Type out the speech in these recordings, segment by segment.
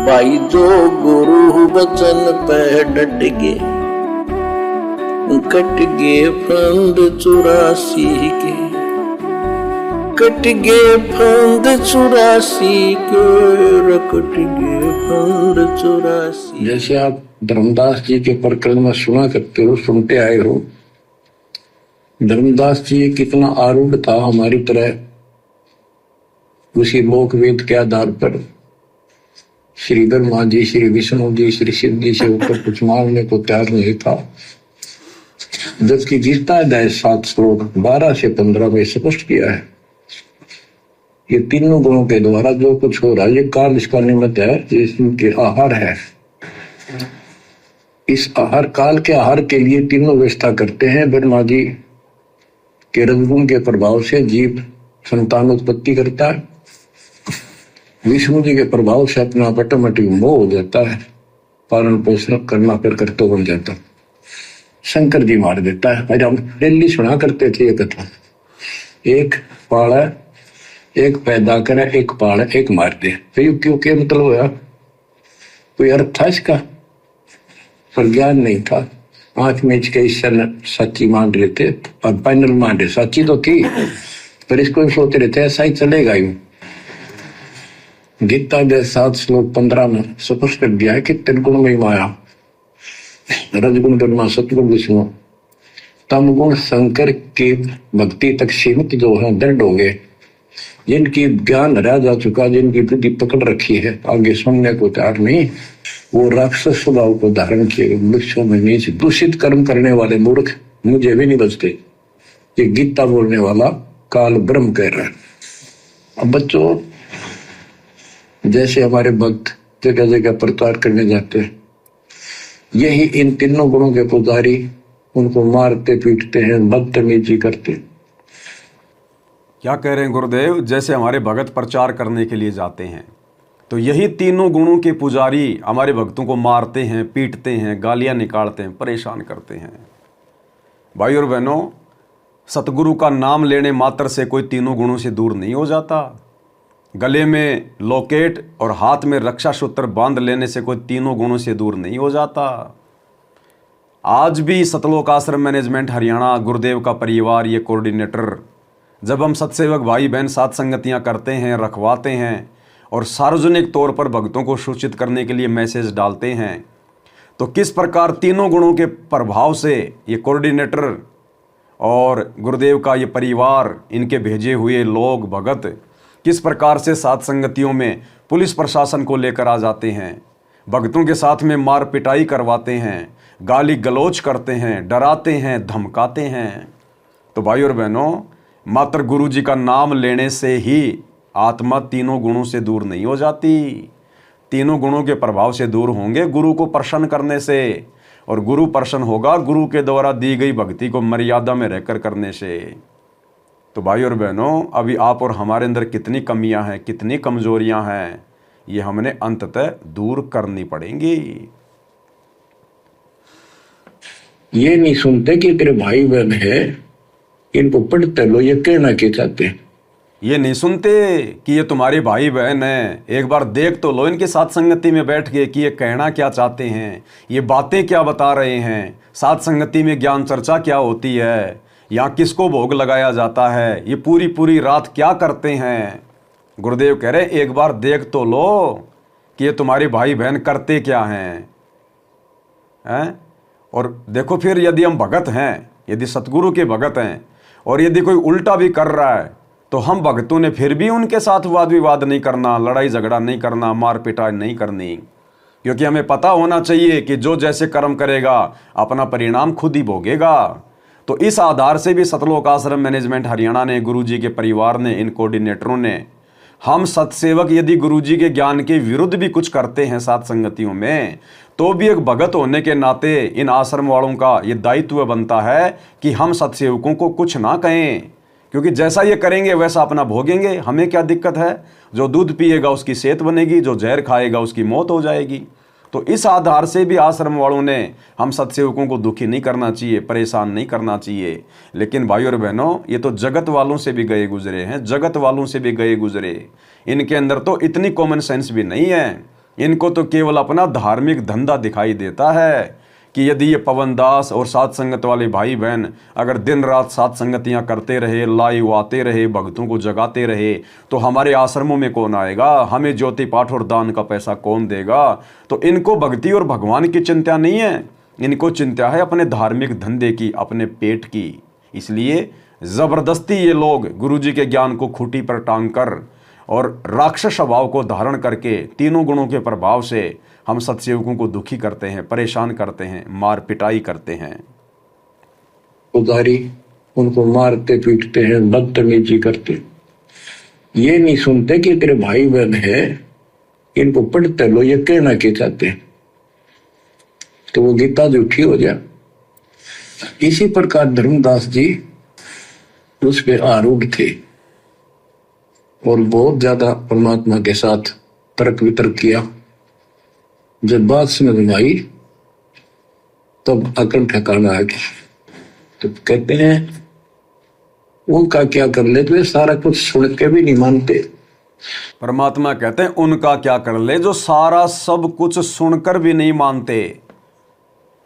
भाई जो गुरु वचन पे डट गए, कट गए फंद 84 के, कट गए फंद 84 के, कट गए फंद 84। जैसे आप धर्मदास जी के प्रकरण में सुना करते हो, सुनते आए हो, धर्मदास जी कितना आरूढ़ था हमारी तरह। उसी लोक वेद के आधार पर श्री ब्रह्मा जी, श्री विष्णु जी, श्री शिव जी से ऊपर कुछ मांगने को तैयार नहीं था। जबकि गीता अध्याय 7 श्लोक 12 से 15 में स्पष्ट किया है, ये तीनों गुणों के द्वारा जो कुछ हो रहा है, ये काल इसका निमित्त है, जिसके आहार है। इस आहार काल के आहार के लिए तीनों व्यवस्था करते हैं। ब्रह्मा जी के रजगुण के प्रभाव से जीव संतान उत्पत्ति करता है, विष्णु जी के प्रभाव से अपना ऑटोमेटिक मोह हो जाता है, पालन पोषण करना फिर कर्तव्य बन जाता है। शंकर जी मार देता है। भाई हम डेली सुना करते थे ये कथा, एक पाला, एक पैदा करे, एक पाला, एक मार दे। फिर क्यों क्या मतलब होया? कोई अर्थ था इसका? पर ज्ञान नहीं था। आंख में के ईश्वर ने सच्ची मान रहे थे और फाइनल मान रहे, सच्ची तो थी पर इसको सोच रहे थे ऐसा ही चलेगा। यूं गीता के 7 श्लोक 15 में स्पष्ट कर दिया है कि त्रिगुण में माया, रजगुण ब्रह्मा, सतगुण विष्णु, तम गुण शंकर की भक्ति तक सीमित जो है दंड हो गए। जिनकी ज्ञान रह जा चुका, जिनकी बुद्धि पकड़ रखी है, आगे सुनने को तैयार नहीं, वो राक्षस स्वभाव को धारण किए वृक्षों में नीचे दूषित कर्म करने वाले मूर्ख मुझे भी नहीं बचते। ये गीता बोलने वाला काल ब्रह्म कह रहा है। अब बच्चों, जैसे हमारे भक्त जगह जगह प्रचार करने जाते हैं, यही इन तीनों गुणों के पुजारी उनको मारते पीटते हैं, बदतमीजी करते। क्या कह रहे हैं गुरुदेव? जैसे हमारे भगत प्रचार करने के लिए जाते हैं तो यही तीनों गुणों के पुजारी हमारे भक्तों को मारते हैं, पीटते हैं, गालियां निकालते हैं, परेशान करते हैं। भाई और बहनों, सतगुरु का नाम लेने मात्र से कोई तीनों गुणों से दूर नहीं हो जाता। गले में लॉकेट और हाथ में रक्षा सूत्र बांध लेने से कोई तीनों गुणों से दूर नहीं हो जाता। आज भी सतलोक आश्रम मैनेजमेंट हरियाणा गुरुदेव का परिवार, ये कोऑर्डिनेटर, जब हम सत्सेवक भाई बहन साथ संगतियां करते हैं, रखवाते हैं और सार्वजनिक तौर पर भक्तों को सूचित करने के लिए मैसेज डालते हैं, तो किस प्रकार तीनों गुणों के प्रभाव से ये कोऑर्डिनेटर और गुरुदेव का ये परिवार, इनके भेजे हुए लोग भगत किस प्रकार से साथ संगतियों में पुलिस प्रशासन को लेकर आ जाते हैं, भक्तों के साथ में मार पिटाई करवाते हैं, गाली गलौज करते हैं, डराते हैं, धमकाते हैं। तो भाई और बहनों, मात्र गुरु जी का नाम लेने से ही आत्मा तीनों गुणों से दूर नहीं हो जाती। तीनों गुणों के प्रभाव से दूर होंगे गुरु को प्रसन्न करने से, और गुरु प्रसन्न होगा गुरु के द्वारा दी गई भक्ति को मर्यादा में रहकर करने से। तो भाई और बहनों, अभी आप और हमारे अंदर कितनी कमियां हैं, कितनी कमजोरियां हैं, ये हमने अंततः दूर करनी पड़ेंगी। ये नहीं सुनते कि तेरे भाई बहन है, इनको पढ़ते लो, ये कहना क्या चाहते हैं। ये नहीं सुनते कि ये तुम्हारे भाई बहन हैं, एक बार देख तो लो इनके साथ संगति में बैठ के कि ये कहना क्या चाहते हैं, ये बातें क्या बता रहे हैं, साथ संगति में ज्ञान चर्चा क्या होती है, यहाँ किसको भोग लगाया जाता है, ये पूरी पूरी रात क्या करते हैं। गुरुदेव कह रहे एक बार देख तो लो कि ये तुम्हारे भाई बहन करते क्या हैं। और देखो फिर, यदि हम भगत हैं, यदि सतगुरु के भगत हैं, और यदि कोई उल्टा भी कर रहा है, तो हम भक्तों ने फिर भी उनके साथ वाद विवाद नहीं करना, लड़ाई झगड़ा नहीं करना, मार पिटाई नहीं करनी, क्योंकि हमें पता होना चाहिए कि जो जैसे कर्म करेगा अपना परिणाम खुद ही भोगेगा। तो इस आधार से भी सतलोक आश्रम मैनेजमेंट हरियाणा ने, गुरु जी के परिवार ने, इन कोऑर्डिनेटरों ने, हम सत्सेवक यदि गुरु जी के ज्ञान के विरुद्ध भी कुछ करते हैं साथ संगतियों में, तो भी एक भगत होने के नाते इन आश्रम वालों का ये दायित्व बनता है कि हम सत्सेवकों को कुछ ना कहें, क्योंकि जैसा ये करेंगे वैसा अपना भोगेंगे। हमें क्या दिक्कत है? जो दूध पिएगा उसकी सेहत बनेगी, जो जहर खाएगा उसकी मौत हो जाएगी। तो इस आधार से भी आश्रम वालों ने हम सत्सेवकों को दुखी नहीं करना चाहिए, परेशान नहीं करना चाहिए। लेकिन भाई और बहनों, ये तो जगत वालों से भी गए गुजरे हैं, जगत वालों से भी गए गुजरे। इनके अंदर तो इतनी कॉमन सेंस भी नहीं है। इनको तो केवल अपना धार्मिक धंधा दिखाई देता है कि यदि ये पवन दास और सात संगत वाले भाई बहन अगर दिन रात सात संगतियां करते रहे, लाइव आते रहे, भक्तों को जगाते रहे, तो हमारे आश्रमों में कौन आएगा, हमें ज्योति पाठ और दान का पैसा कौन देगा। तो इनको भक्ति और भगवान की चिंता नहीं है, इनको चिंता है अपने धार्मिक धंधे की, अपने पेट की। इसलिए जबरदस्ती ये लोग गुरुजी के ज्ञान को खूंटी पर टांग कर और राक्षस स्वभाव को धारण करके तीनों गुणों के प्रभाव से हम सत्सेवकों को दुखी करते हैं, परेशान करते हैं, मार पिटाई करते हैं। पुजारी उनको मारते पीटते हैं, बदतमीजी करते, ये नहीं सुनते कि तेरे भाई बहन है, इनको पढ़ते लो, ये कहना के चाहते हैं, तो वो गीता झूठी हो जाए। इसी प्रकार धर्मदास जी उस पे आरूढ़ थे और बहुत ज्यादा परमात्मा के साथ तर्क वितर्क किया। जब बात समझ में आई तब अकल ठिकाना आ गया। तो कहते हैं उनका क्या कर ले, तो सारा कुछ सुन के भी नहीं मानते। परमात्मा कहते हैं उनका क्या कर ले जो सारा सब कुछ सुनकर भी नहीं मानते।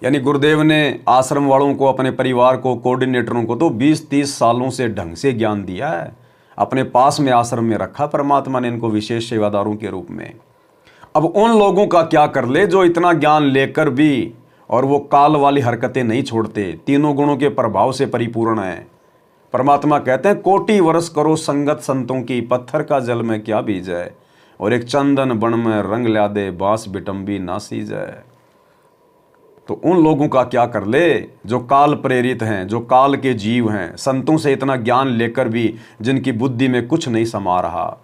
यानी गुरुदेव ने आश्रम वालों को, अपने परिवार को, कोऑर्डिनेटरों को तो 20-30 सालों से ढंग से ज्ञान दिया है, अपने पास में आश्रम में रखा परमात्मा ने इनको विशेष सेवादारों के रूप में। अब उन लोगों का क्या कर ले जो इतना ज्ञान लेकर भी और वो काल वाली हरकतें नहीं छोड़ते, तीनों गुणों के प्रभाव से परिपूर्ण है। परमात्मा कहते हैं कोटि वर्ष करो संगत संतों की, पत्थर का जल में क्या बीज है, और एक चंदन बन में रंग ला दे, बांस बिटम्बी ना सीज है। तो उन लोगों का क्या कर ले जो काल प्रेरित हैं, जो काल के जीव हैं, संतों से इतना ज्ञान लेकर भी जिनकी बुद्धि में कुछ नहीं समा रहा।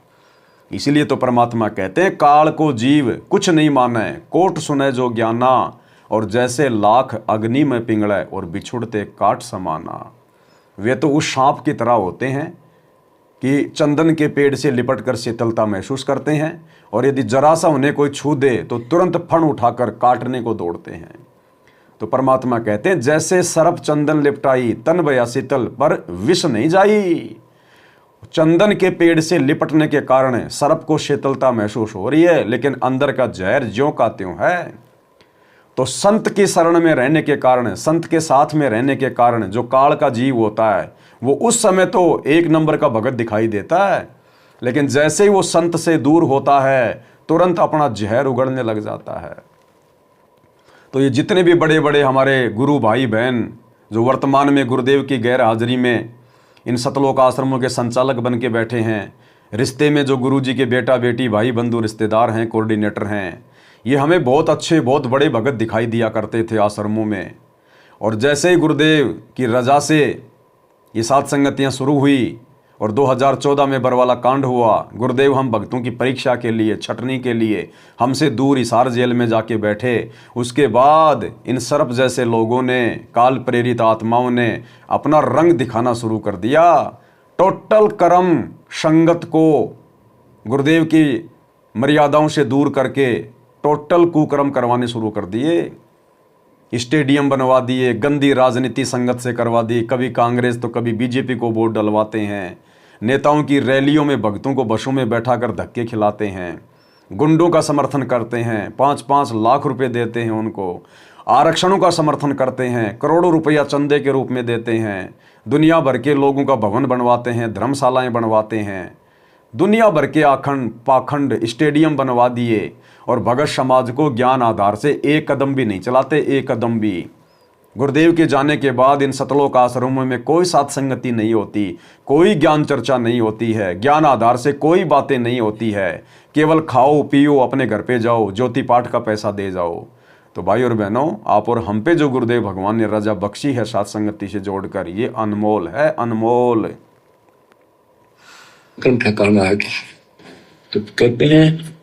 इसलिए तो परमात्मा कहते हैं काल को जीव कुछ नहीं माने, कोट सुने जो ज्ञाना, और जैसे लाख अग्नि में पिंगड़े और बिछुड़ते काट समाना। वे तो उस सांप की तरह होते हैं कि चंदन के पेड़ से लिपट कर शीतलता महसूस करते हैं, और यदि जरा सा उन्हें कोई छू दे तो तुरंत फण उठाकर काटने को दौड़ते हैं। तो परमात्मा कहते हैं जैसे सर्प चंदन लिपटाई, तन भया शीतल पर विष नहीं जाई। चंदन के पेड़ से लिपटने के कारण सर्प को शीतलता महसूस हो रही है, लेकिन अंदर का जहर ज्यों का त्यों है। तो संत की शरण में रहने के कारण, संत के साथ में रहने के कारण जो काल का जीव होता है वो उस समय तो एक नंबर का भगत दिखाई देता है, लेकिन जैसे ही वो संत से दूर होता है तुरंत अपना जहर उगड़ने लग जाता है। तो ये जितने भी बड़े बड़े हमारे गुरु भाई बहन जो वर्तमान में गुरुदेव की गैर हाजिरी में इन सतलोक आश्रमों के संचालक बन के बैठे हैं, रिश्ते में जो गुरु जी के बेटा बेटी भाई बंधु रिश्तेदार हैं, कोऑर्डिनेटर हैं, ये हमें बहुत अच्छे बहुत बड़े भगत दिखाई दिया करते थे आश्रमों में। और जैसे ही गुरुदेव की रजा से ये सात संगतियाँ शुरू हुई और 2014 में बरवाला कांड हुआ, गुरुदेव हम भक्तों की परीक्षा के लिए, छटनी के लिए हमसे दूर हिसार जेल में जाके बैठे। उसके बाद इन सर्प जैसे लोगों ने, काल प्रेरित आत्माओं ने अपना रंग दिखाना शुरू कर दिया। टोटल कर्म संगत को गुरुदेव की मर्यादाओं से दूर करके टोटल कुकर्म करवाने शुरू कर दिए। स्टेडियम बनवा दिए, गंदी राजनीति संगत से करवा दी, कभी कांग्रेस तो कभी बीजेपी को वोट डलवाते हैं, नेताओं की रैलियों में भक्तों को बसों में बैठाकर धक्के खिलाते हैं, गुंडों का समर्थन करते हैं, 5-5 लाख रुपए देते हैं उनको, आरक्षणों का समर्थन करते हैं, करोड़ों रुपया चंदे के रूप में देते हैं, दुनिया भर के लोगों का भवन बनवाते हैं, धर्मशालाएं बनवाते हैं, दुनिया भर के आखंड पाखंड स्टेडियम बनवा दिए, और भगत समाज को ज्ञान आधार से एक कदम भी नहीं चलाते, एक कदम भी। गुरुदेव के जाने के बाद इन सतलोक आश्रमों में कोई साथ संगति नहीं होती, कोई ज्ञान चर्चा नहीं होती है, ज्ञान आधार से कोई बातें नहीं होती है, केवल खाओ पियो अपने घर पे जाओ, ज्योति पाठ का पैसा दे जाओ। तो भाई और बहनों, आप और हम पे जो गुरुदेव भगवान ने रजा बख्शी है साथ संगति से जोड़कर, ये अनमोल है, अनमोल। ठिकाना है। तो कहते हैं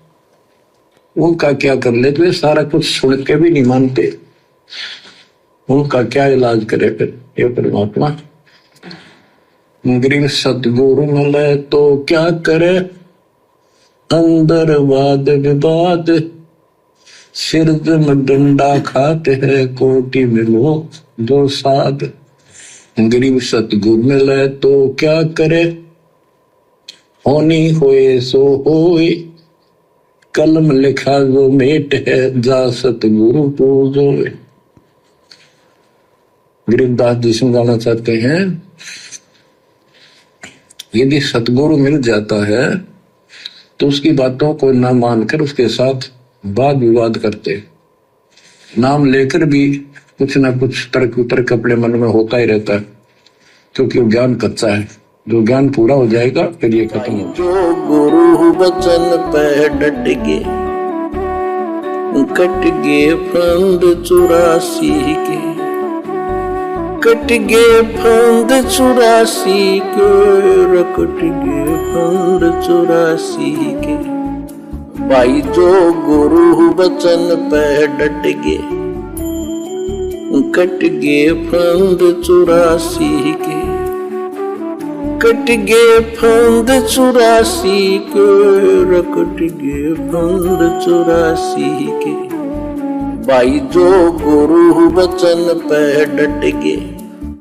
उनका क्या कर ले, तो सारा कुछ सुन के भी नहीं मानते, उनका क्या इलाज करे फिर ये परमात्मा। गरीब सतगुरु मिले तो क्या करे, अंदर वाद विवाद, सिर में डंडा खाते हैं, कोटि में लोग दो साध। गरीब सतगुरु मिले तो क्या करे, होनी होए सो होए, कलम लिखा वो मेट है, जा सतगुरु पूजो। गरीबदास जी समझाना चाहते हैं, यदि सतगुरु मिल जाता है तो उसकी बातों को ना मानकर उसके साथ वाद विवाद करते, नाम लेकर भी कुछ ना कुछ तर्क वितर्क अपने मन में होता ही रहता है, क्योंकि ज्ञान कच्चा है। जो ज्ञान पूरा हो जाएगा फिर ये खत्म हो। जो गुरु वचन पे डट गे, कट गे फंद 84 के, कट गे फंद 84 के, कट गे फंद 84 के। भाई जो गुरु वचन पे डट गे, कट गे फंद 84 के, कट गे फंद 84 के, कट गे फंद 84 के। भाई जो गुरु वचन पे डट गे,